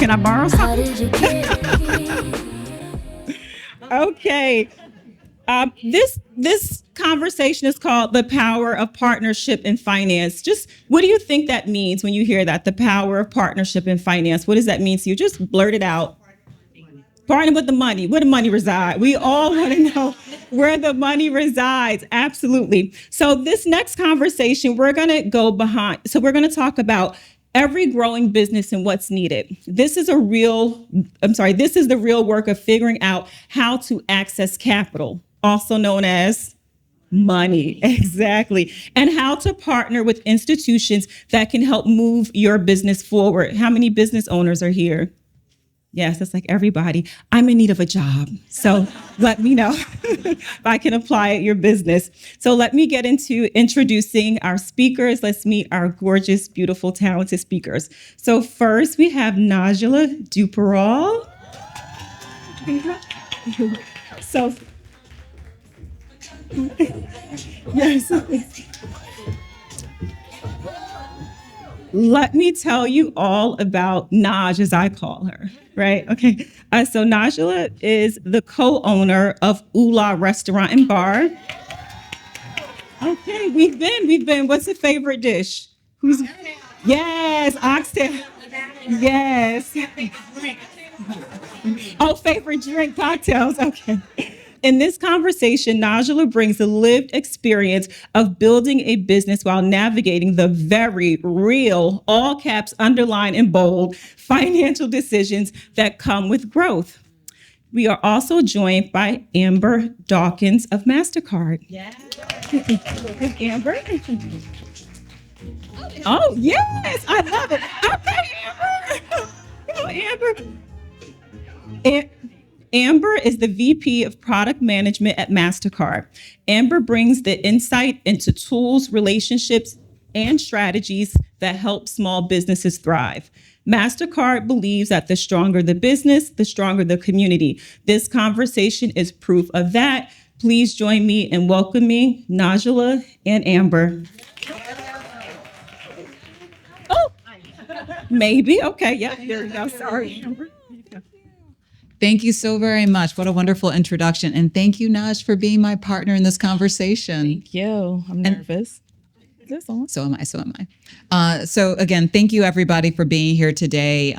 Can I borrow something? Okay. This conversation is called The Power of Partnership in Finance. Just what do you think that means when you hear that? The power of partnership in finance. What does that mean to you? Just blurt it out. Partner with the money. Where the money reside? We all want to know where the money resides. Absolutely. So this next conversation, we're going to go behind. So we're going to talk about every growing business and what's needed. This is the real work of figuring out how to access capital, also known as money. Exactly. And how to partner with institutions that can help move your business forward. How many business owners are here? Yes, that's like everybody. I'm in need of a job. So let me know if I can apply at your business. So let me get into introducing our speakers. Let's meet our gorgeous, beautiful, talented speakers. So first we have Nagela Duperval. So, yes. Let me tell you all about Naj, as I call her, right? Okay. So Nagela is the co-owner of Ula Restaurant and Bar. Okay, we've been. What's your favorite dish? Yes, oxtail. Yes. Oh, favorite drink, cocktails. Okay. In this conversation, Nagela brings the lived experience of building a business while navigating the very real, all caps, underline, and bold, financial decisions that come with growth. We are also joined by Amber Dawkins of Mastercard. Yeah. Amber. Oh, yes, I love it. Okay, Amber. Oh, Amber. Amber is the VP of Product Management at Mastercard. Amber brings the insight into tools, relationships, and strategies that help small businesses thrive. Mastercard believes that the stronger the business, the stronger the community. This conversation is proof of that. Please join me in welcoming Nagela and Amber. Oh, maybe. Okay, yeah, here we go. Sorry, Amber. Thank you so very much. What a wonderful introduction. And thank you, Naj, for being my partner in this conversation. Thank you. I'm nervous. So am I. So again, thank you everybody for being here today.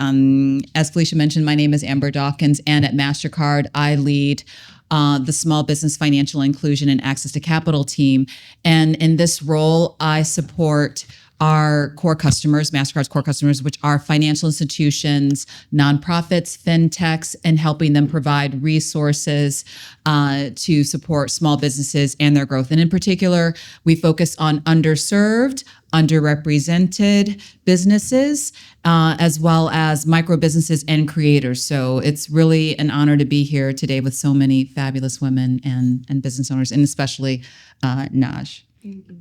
As Felicia mentioned, my name is Amber Dawkins, and at Mastercard, I lead the Small Business Financial Inclusion and Access to Capital team. And in this role, I support our core customers, Mastercard's core customers, which are financial institutions, nonprofits, fintechs, and helping them provide resources to support small businesses and their growth. And in particular, we focus on underserved, underrepresented businesses, as well as micro businesses and creators. So it's really an honor to be here today with so many fabulous women and business owners, and especially Naj. Mm-hmm.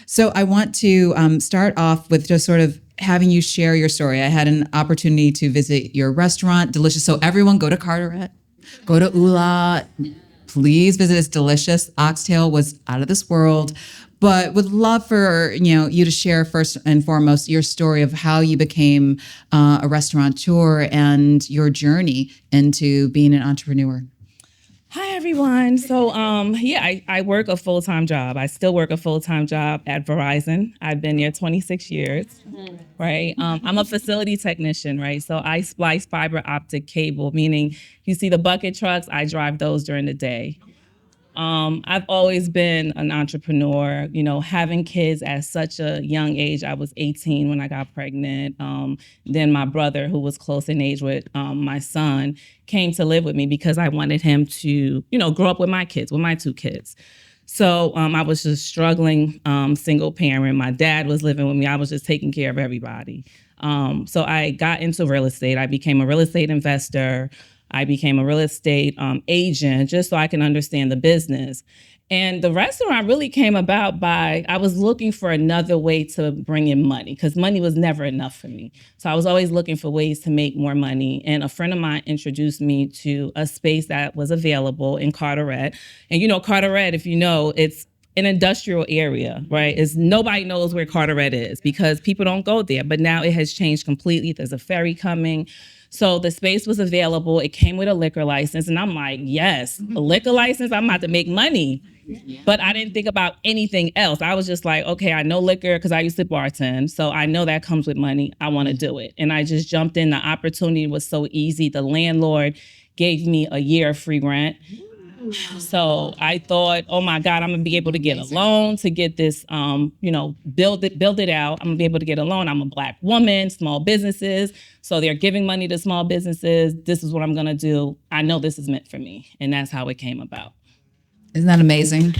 So I want to start off with just sort of having you share your story. I had an opportunity to visit your restaurant, delicious. So everyone go to Carteret, go to Ula, please visit. It's delicious. Oxtail was out of this world, but would love for you to share first and foremost your story of how you became a restaurateur and your journey into being an entrepreneur. Hi, everyone. So, I work a full-time job. I still work a full-time job at Verizon. I've been there 26 years, right? I'm a facility technician, right? So I splice fiber optic cable, meaning you see the bucket trucks, I drive those during the day. I've always been an entrepreneur, having kids at such a young age. I was 18 when I got pregnant. Then my brother, who was close in age with my son, came to live with me because I wanted him to, grow up with my kids, with my two kids. So I was just struggling, single parent. My dad was living with me. I was just taking care of everybody. So I got into real estate. I became a real estate investor. I became a real estate agent just so I can understand the business. And the restaurant really came about by, I was looking for another way to bring in money because money was never enough for me. So I was always looking for ways to make more money. And a friend of mine introduced me to a space that was available in Carteret. And Carteret, if you know, it's an industrial area, right? Nobody knows where Carteret is because people don't go there. But now it has changed completely. There's a ferry coming. So the space was available. It came with a liquor license. And I'm like, yes, a liquor license, I'm about to make money. But I didn't think about anything else. I was just like, okay, I know liquor because I used to bartend. So I know that comes with money. I want to do it. And I just jumped in. The opportunity was so easy. The landlord gave me a year of free rent. So I thought, oh my God, I'm gonna be able to get a loan to get this, build it out. I'm gonna be able to get a loan. I'm a Black woman, small businesses. So they're giving money to small businesses. This is what I'm gonna do. I know this is meant for me. And that's how it came about. Isn't that amazing?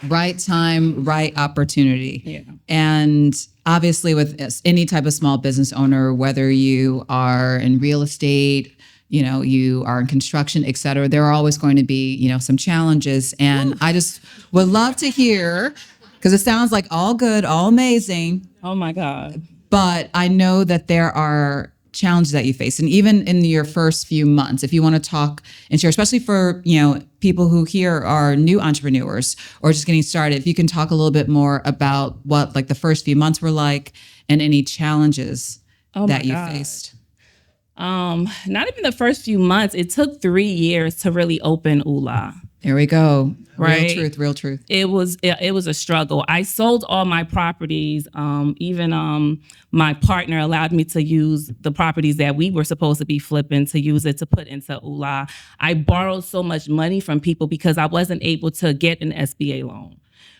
Right time, right opportunity. Yeah. And obviously with any type of small business owner, whether you are in real estate, you are in construction, et cetera, there are always going to be, some challenges. And I just would love to hear, because it sounds like all good, all amazing. Oh my God. But I know that there are challenges that you face. And even in your first few months, if you want to talk and share, especially for, people who here are new entrepreneurs or just getting started, if you can talk a little bit more about what like the first few months were like and any challenges that you faced. Not even the first few months. It took 3 years to really open Ula. There we go. Right. Real truth. It was a struggle. I sold all my properties. Even my partner allowed me to use the properties that we were supposed to be flipping to use it to put into Ula. I borrowed so much money from people because I wasn't able to get an SBA loan.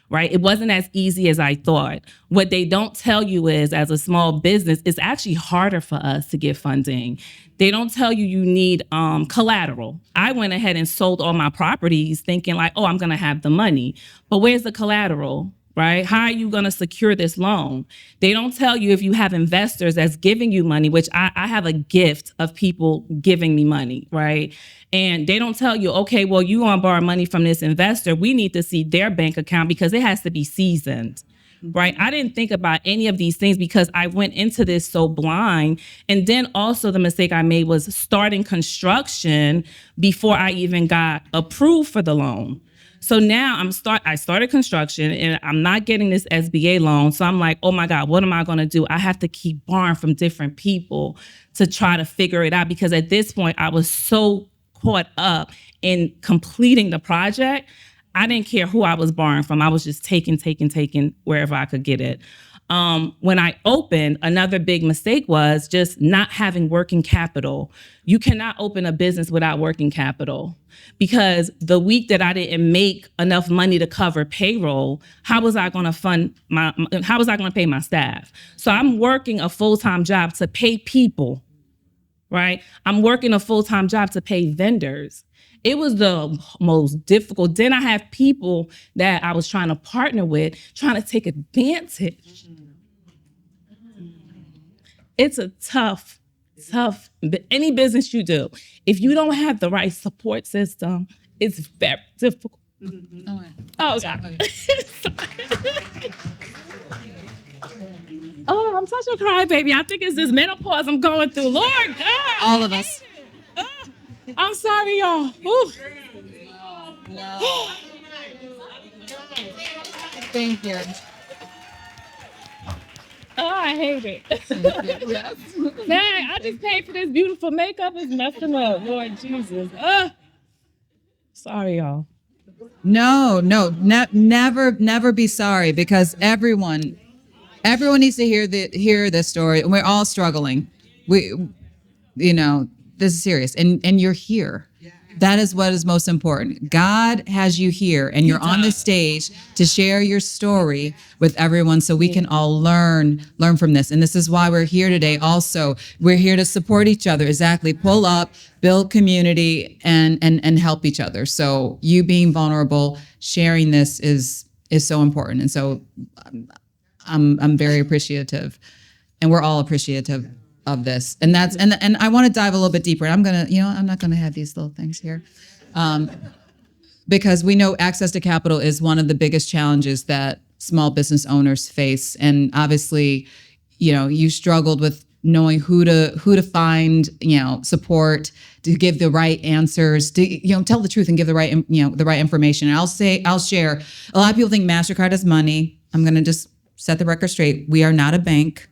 Right? It wasn't as easy as I thought. What they don't tell you is, as a small business, it's actually harder for us to get funding. They don't tell you need collateral. I went ahead and sold all my properties thinking like, oh, I'm going to have the money. But where's the collateral? Right? How are you going to secure this loan? They don't tell you if you have investors that's giving you money, which I have a gift of people giving me money, right? And they don't tell you, okay, well, you want to borrow money from this investor. We need to see their bank account because it has to be seasoned, right? I didn't think about any of these things because I went into this so blind. And then also the mistake I made was starting construction before I even got approved for the loan. So now I started construction and I'm not getting this SBA loan. So I'm like, oh my God, what am I going to do? I have to keep borrowing from different people to try to figure it out. Because at this point I was so caught up in completing the project. I didn't care who I was borrowing from. I was just taking wherever I could get it. When I opened, another big mistake was just not having working capital. You cannot open a business without working capital because the week that I didn't make enough money to cover payroll, how was I going to pay my staff? So I'm working a full-time job to pay people, right? I'm working a full-time job to pay vendors. It was the most difficult. Then I have people that I was trying to partner with, trying to take advantage. It's a tough, any business you do, if you don't have the right support system, it's very difficult. Oh, God. Oh, I'm such a crybaby. I think it's this menopause I'm going through. Lord God. All of us. I'm sorry, y'all. Ooh. No. Thank you. Oh, I hate it. Yes. Man, I just paid for this beautiful makeup. It's messing up, Lord Jesus. Sorry, y'all. No, never be sorry because everyone needs to hear this story. And we're all struggling. This is serious, and you're here. That is what is most important. God has you here, and you're on the stage to share your story with everyone so we can all learn from this. And this is why we're here today. Also, we're here to support each other. Exactly. Pull up, build community, and help each other. So you being vulnerable, sharing this is so important. And so I'm very appreciative, and we're all appreciative of this. And that's and I want to dive a little bit deeper. I'm not gonna have these little things here. Because we know access to capital is one of the biggest challenges that small business owners face. And obviously, you struggled with knowing who to find, support, to give the right answers, to tell the truth and give the right information. And I'll share. A lot of people think Mastercard is money. I'm going to just set the record straight. We are not a bank.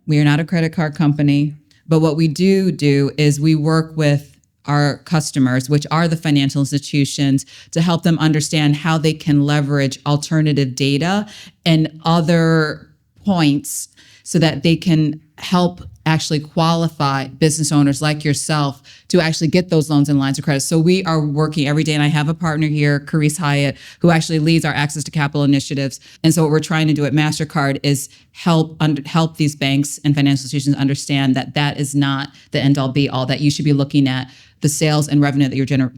We are not a credit card company. But what we do is we work with our customers, which are the financial institutions, to help them understand how they can leverage alternative data and other points so that they can help actually qualify business owners like yourself to actually get those loans and lines of credit. So we are working every day, and I have a partner here, Carice Hyatt, who actually leads our access to capital initiatives. And so what we're trying to do at Mastercard is help these banks and financial institutions understand that that is not the end all be all, that you should be looking at the sales and revenue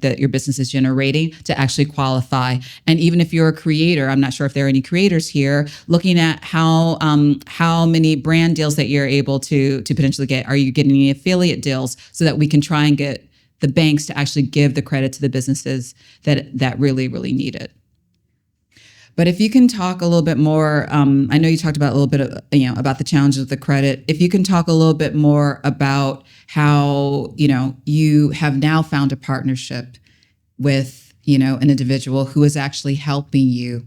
that your business is generating to actually qualify. And even if you're a creator, I'm not sure if there are any creators here, looking at how many brand deals that you're able to potentially get. Are you getting any affiliate deals, so that we can try and get the banks to actually give the credit to the businesses that really, really need it. But if you can talk a little bit more, I know you talked about a little bit of, about the challenges of the credit. If you can talk a little bit more about how, you have now found a partnership with, an individual who is actually helping you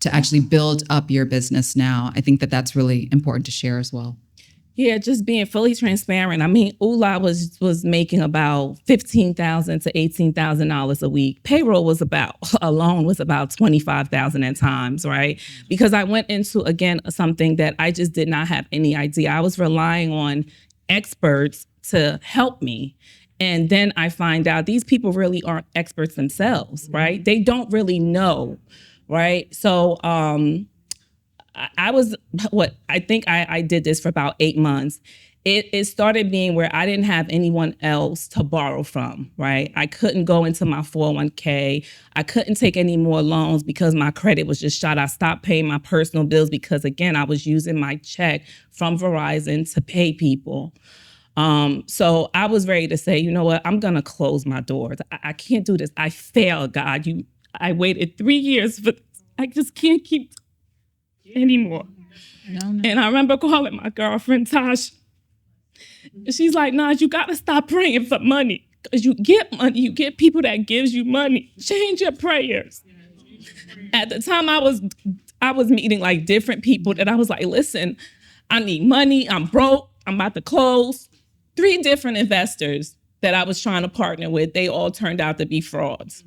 to actually build up your business now. I think that that's really important to share as well. Yeah, just being fully transparent. I mean, Ula was making about $15,000 to $18,000 a week. Payroll alone was about $25,000 at times, right? Because I went into, again, something that I just did not have any idea. I was relying on experts to help me. And then I find out these people really aren't experts themselves, right? They don't really know, right? So, I did this for about 8 months. It started being where I didn't have anyone else to borrow from, right? I couldn't go into my 401k. I couldn't take any more loans because my credit was just shot. I stopped paying my personal bills because, again, I was using my check from Verizon to pay people. So I was ready to say, you know what? I'm going to close my doors. I can't do this. I failed, God. I waited 3 years, but I just can't keep anymore. No. And I remember calling my girlfriend, Tosh. She's like, Naj, you got to stop praying for money. Because you get money, you get people that gives you money. Change your prayers. At the time, I was meeting like different people that I was like, listen, I need money. I'm broke. I'm about to close. 3 different investors that I was trying to partner with, they all turned out to be frauds.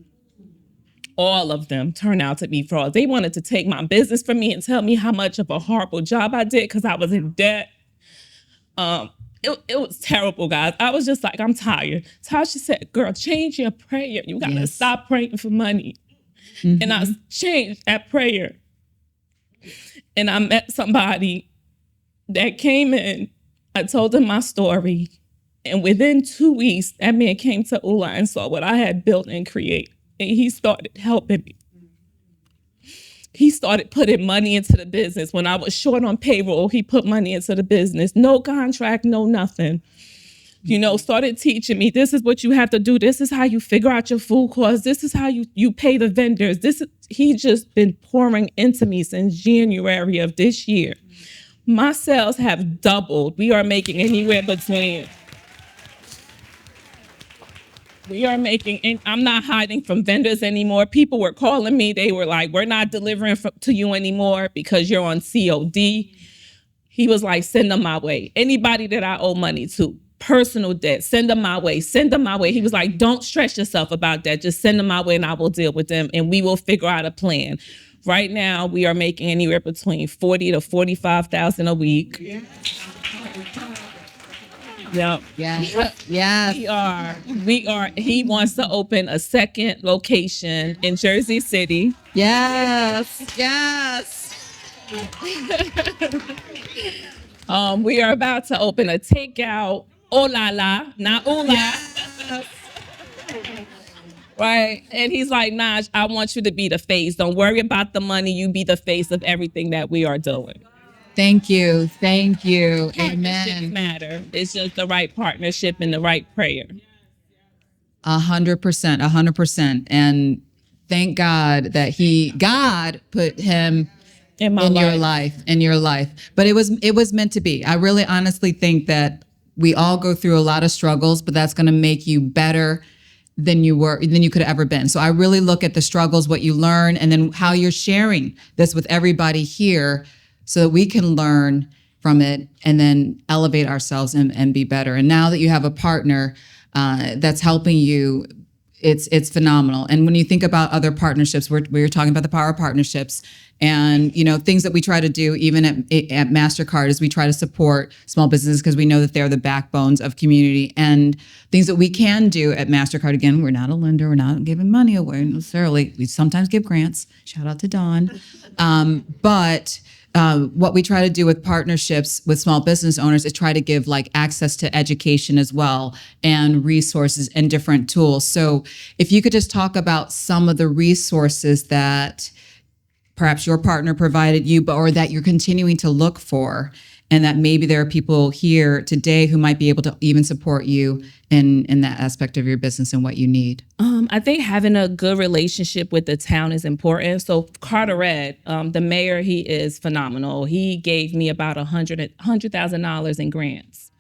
All of them turned out to be frauds. They wanted to take my business from me and tell me how much of a horrible job I did because I was in debt. It was terrible, guys. I was just like, I'm tired. Tasha said, girl, change your prayer. You got to stop praying for money. Mm-hmm. And I changed that prayer. And I met somebody that came in. I told him my story. And within 2 weeks, that man came to Ula and saw what I had built and created. And he started helping me. He started putting money into the business. When I was short on payroll, he put money into the business. No contract, no nothing. Started teaching me, this is what you have to do. This is how you figure out your food costs. This is how you pay the vendors. He's just been pouring into me since January of this year. My sales have doubled. We are making anywhere between... I'm not hiding from vendors anymore. People were calling me. They were like, we're not delivering to you anymore because you're on COD. He was like, send them my way. Anybody that I owe money to, personal debt, send them my way. Send them my way. He was like, don't stress yourself about that. Just send them my way and I will deal with them and we will figure out a plan. Right now, we are making anywhere between $40,000 to $45,000 a week. Yeah. Yep. Yeah. We are. He wants to open a second location in Jersey City. Yes. We are about to open a takeout. Oh la la, not Ula. Yes. Right. And he's like, Naj, I want you to be the face. Don't worry about the money. You be the face of everything that we are doing. Thank you. Amen. Partnerships matter. It's just the right partnership and the right prayer. 100%. And thank God that God put him in my in your life. But it was meant to be. I really honestly think that we all go through a lot of struggles, but that's going to make you better than you could have ever been. So I really look at the struggles, what you learn, and then how you're sharing this with everybody here so that we can learn from it and then elevate ourselves and be better. And now that you have a partner that's helping you, it's phenomenal. And when you think about other partnerships, we're talking about the power of partnerships, and things that we try to do even at Mastercard is we try to support small businesses because we know that they're the backbones of community. And things that we can do at Mastercard, again, we're not a lender, we're not giving money away necessarily. We sometimes give grants. Shout out to Dawn. But what we try to do with partnerships with small business owners is try to give access to education as well, and resources and different tools. So if you could just talk about some of the resources that perhaps your partner provided you, or that you're continuing to look for, and that maybe there are people here today who might be able to even support you in that aspect of your business and what you need. I think having a good relationship with the town is important. So Carteret, the mayor, he is phenomenal. He gave me about $100,000 in grants,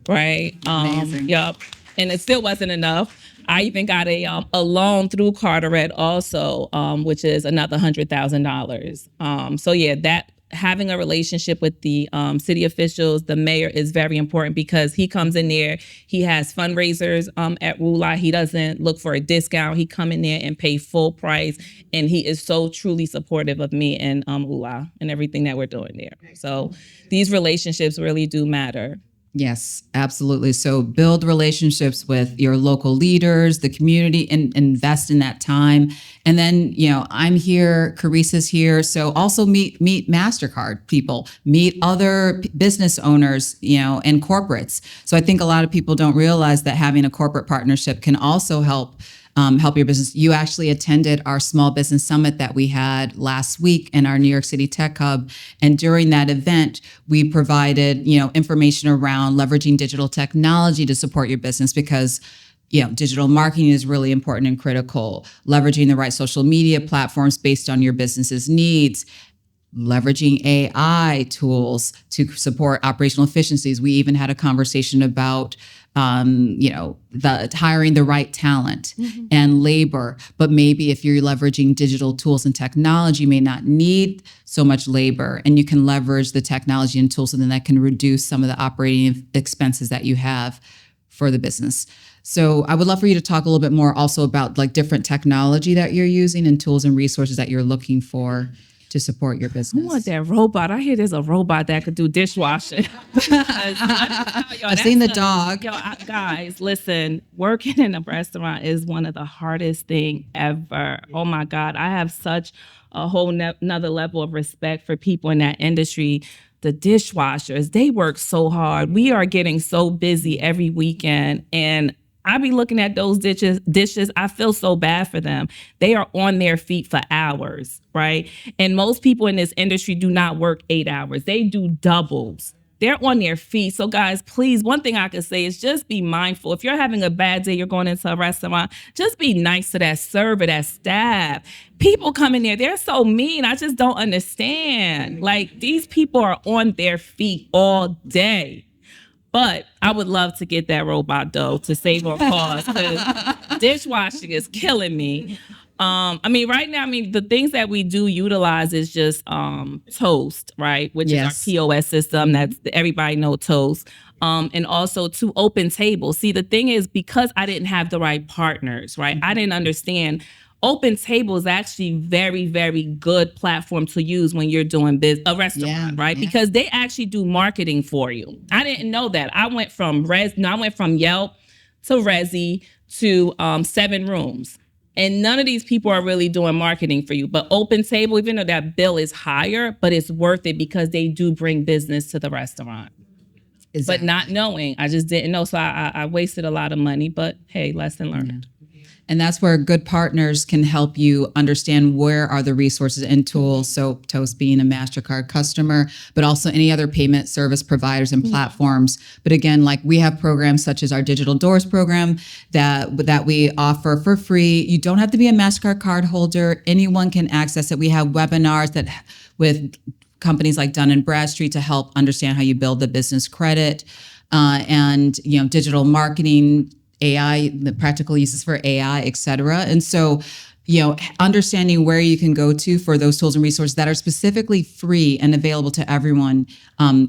right? Amazing. Yep. And it still wasn't enough. I even got a loan through Carteret also, which is another $100,000. So yeah, that having a relationship with the city officials, the mayor, is very important because he comes in there, he has fundraisers at Rula. He doesn't look for a discount. He come in there and pay full price, and he is so truly supportive of me and Rula and everything that we're doing there. So these relationships really do matter. Yes, absolutely. So build relationships with your local leaders, the community, and invest in that time. And then, I'm here, Carissa's here. So also meet Mastercard people, meet other business owners, and corporates. So I think a lot of people don't realize that having a corporate partnership can also help your business. You actually attended our small business summit that we had last week in our New York City Tech Hub. And during that event, we provided, information around leveraging digital technology to support your business because, digital marketing is really important and critical. Leveraging the right social media platforms based on your business's needs. Leveraging AI tools to support operational efficiencies. We even had a conversation about the hiring the right talent and labor. But maybe if you're leveraging digital tools and technology, you may not need so much labor, and you can leverage the technology and tools, and then that can reduce some of the operating expenses that you have for the business. So I would love for you to talk a little bit more also about different technology that you're using and tools and resources that you're looking for to support your business. I want that robot. I hear there's a robot that could do dishwashing. I've seen the dog. Guys, listen, working in a restaurant is one of the hardest thing ever. Oh my God. I have such a whole another level of respect for people in that industry. The dishwashers, they work so hard. We are getting so busy every weekend, and I be looking at those dishes. I feel so bad for them. They are on their feet for hours, right? And most people in this industry do not work 8 hours. They do doubles. They're on their feet. So guys, please, one thing I could say is just be mindful. If you're having a bad day, you're going into a restaurant, just be nice to that server, that staff. People come in there, they're so mean. I just don't understand. These people are on their feet all day. But I would love to get that robot, though, to save on cost, because dishwashing is killing me. Right now, the things that we do utilize is just Toast, right? Which is our POS system. That's everybody know Toast. And also to open tables. See, the thing is, because I didn't have the right partners, right? I didn't understand. Open Table is actually very, very good platform to use when you're doing a restaurant, right? Yeah. Because they actually do marketing for you. I didn't know that. I went from Yelp to Resi to 7 Rooms. And none of these people are really doing marketing for you. But Open Table, even though that bill is higher, but it's worth it because they do bring business to the restaurant. Exactly. But not knowing, I just didn't know. So I wasted a lot of money, but hey, lesson learned. And that's where good partners can help you understand where are the resources and tools. So Toast being a Mastercard customer, but also any other payment service providers and platforms. But again, like we have programs such as our Digital Doors program that we offer for free. You don't have to be a Mastercard card holder. Anyone can access it. We have webinars that with companies like Dun & Bradstreet to help understand how you build the business credit, and digital marketing, AI, the practical uses for AI, et cetera. And so, understanding where you can go to for those tools and resources that are specifically free and available to everyone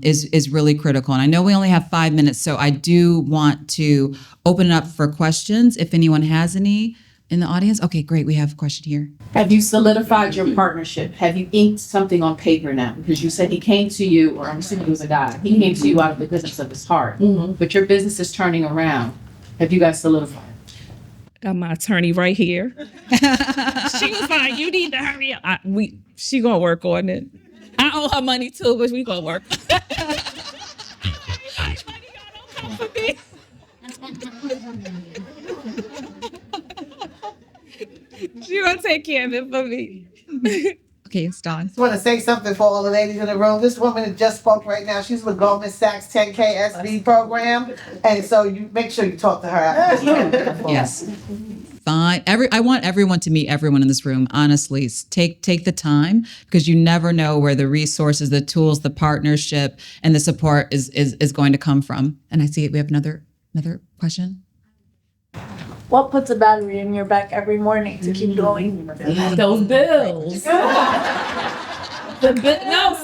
is really critical. And I know we only have 5 minutes, so I do want to open it up for questions if anyone has any in the audience. Okay, great. We have a question here. Have you solidified your partnership? Have you inked something on paper now? Because you said he came to you, or I'm assuming he was a guy, he came to you out of the goodness of his heart. But your business is turning around. Have you guys solidified? Got my attorney right here. She was like, "You need to hurry up." She gonna work on it. I owe her money too, but we gonna work. She gonna take care of it for me. Okay, it's Dawn. I just want to say something for all the ladies in the room. This woman that just spoke right now, she's with Goldman Sachs 10K SB program. And so you make sure you talk to her after this. Yes. Fine. I want everyone to meet everyone in this room. Honestly, take the time, because you never know where the resources, the tools, the partnership, and the support is going to come from. And I see we have another question. What puts a battery in your back every morning to keep going? Those bills. No,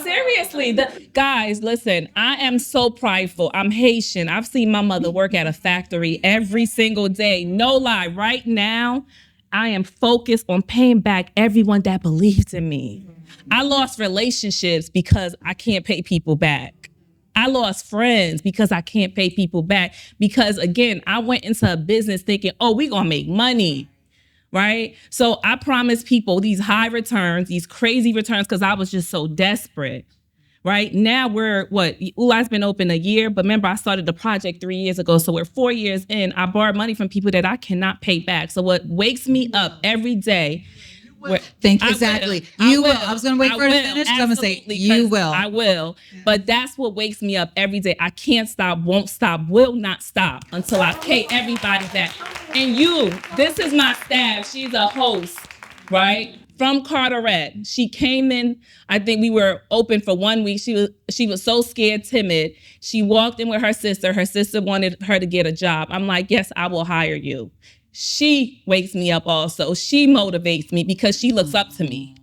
seriously. Guys, listen, I am so prideful. I'm Haitian. I've seen my mother work at a factory every single day. No lie. Right now, I am focused on paying back everyone that believed in me. I lost relationships because I can't pay people back. I lost friends because I can't pay people back. Because again, I went into a business thinking, oh, we're gonna make money, right? So I promised people these high returns, these crazy returns, because I was just so desperate, right? Now ULA's been open a year, but remember I started the project 3 years ago. So we're 4 years in, I borrowed money from people that I cannot pay back. So what wakes me up every day. Thank you. Exactly. You will. I was going to wait for her to finish. I'm going to say you will. I will. But that's what wakes me up every day. I can't stop, won't stop, will not stop until I pay everybody back. And this is my staff. She's a host, right? From Carteret. She came in, I think we were open for 1 week. She was so scared, timid. She walked in with her sister. Her sister wanted her to get a job. I'm like, yes, I will hire you. She wakes me up also. She motivates me because she looks up to me,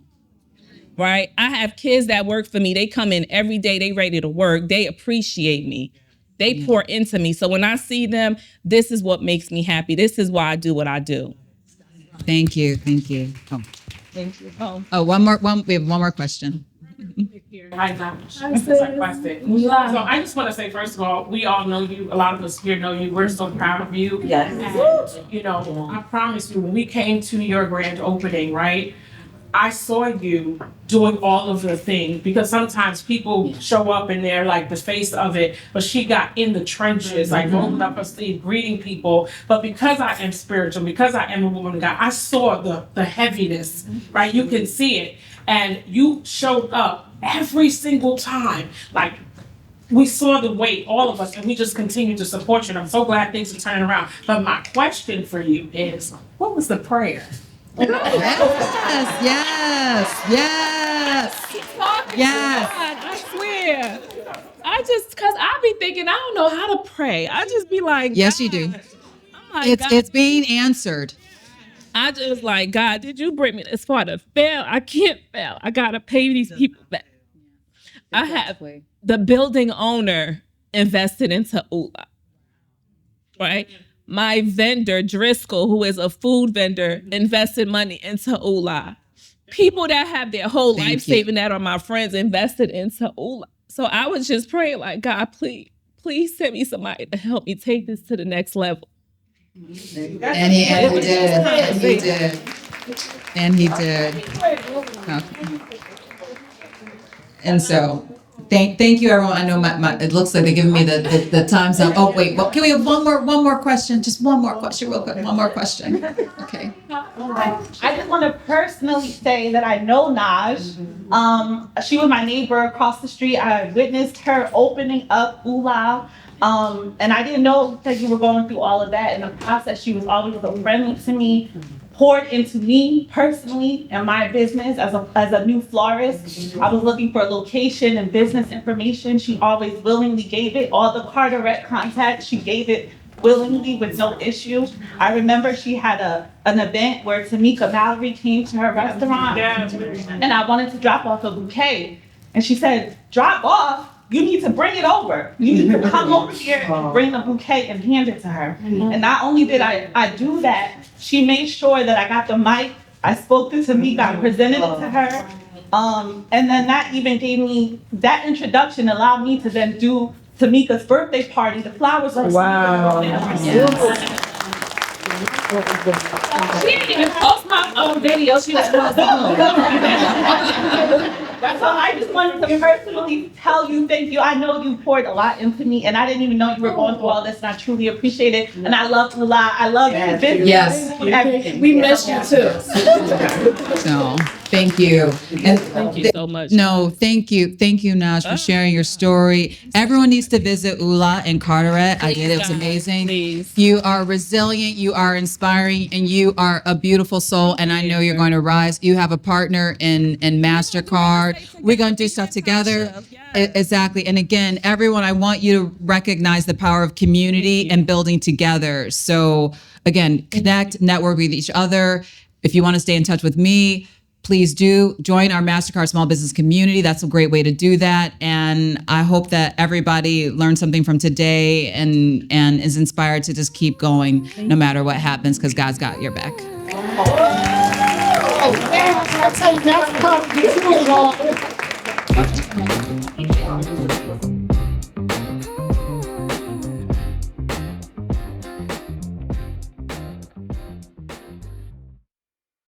right? I have kids that work for me. They come in every day. They ready to work. They appreciate me. They pour into me. So when I see them, this is what makes me happy. This is why I do what I do. Thank you. Thank you. Oh. Thank you. Oh, one more. We have one more question. Hi, Dr. So I just want to say, first of all, we all know you. A lot of us here know you. We're so proud of you. Yes. And, I promise you, when we came to your grand opening, right, I saw you doing all of the things, because sometimes people show up and they're like the face of it, but she got in the trenches, like rolling up her sleeve, greeting people. But because I am spiritual, because I am a woman of God, I saw the heaviness, right? You can see it. And you showed up every single time. Like, we saw the weight, all of us, and we just continue to support you. And I'm so glad things are turning around. But my question for you is, what was the prayer? Yes. I swear. Because I be thinking, I don't know how to pray. I just be like, Yes, you do. I'm like, It's being answered. I just like, God, did you bring me this far to fail? I can't fail. I got to pay these people back. I have the building owner invested into ULA, right? My vendor, Driscoll, who is a food vendor, invested money into ULA. People that have their whole life saving that are my friends invested into ULA. So I was just praying like, God, please send me somebody to help me take this to the next level. And he did. Okay. And so Thank you, everyone. I know it looks like they're giving me the time's up. Oh, wait, well, can we have one more question? Just one more question, real quick. One more question. Okay. I just want to personally say that I know Naj. She was my neighbor across the street. I witnessed her opening up ULA. And I didn't know that you were going through all of that. In the process, she was always so friendly to me, poured into me personally and my business as a new florist. I was looking for a location and business information. She always willingly gave it. All the Carteret contacts, she gave it willingly with no issue. I remember she had an event where Tamika Mallory came to her restaurant and I wanted to drop off a bouquet. And she said, drop off? You need to bring it over. You need to come over here and bring the bouquet and hand it to her. And not only did I do that, she made sure that I got the mic. I spoke to Tamika, I presented it to her. And then that even gave me, that introduction allowed me to then do Tamika's birthday party, the flowers. Wow. She didn't even post my own video. She was posting. So I just wanted to personally tell you thank you. I know you poured a lot into me, and I didn't even know you were going through all this, and I truly appreciate it. And I love you a lot. I love you. Yes. Everything. We miss you too. So, thank you. And Thank you so much. no, thank you. Thank you, Naj, for sharing your story. Everyone needs to visit ULA in Carteret. I did. It was amazing. Please. You are resilient, you are inspiring, and you are a beautiful soul. And I know you're going to rise. You have a partner in Mastercard. We're going to do stuff together. Exactly. And again, everyone, I want you to recognize the power of community and building together. So again, connect, network with each other. If you want to stay in touch with me, please do join our Mastercard small business community. That's a great way to do that. And I hope that everybody learned something from today and is inspired to just keep going no matter what happens, because God's got your back. That's how you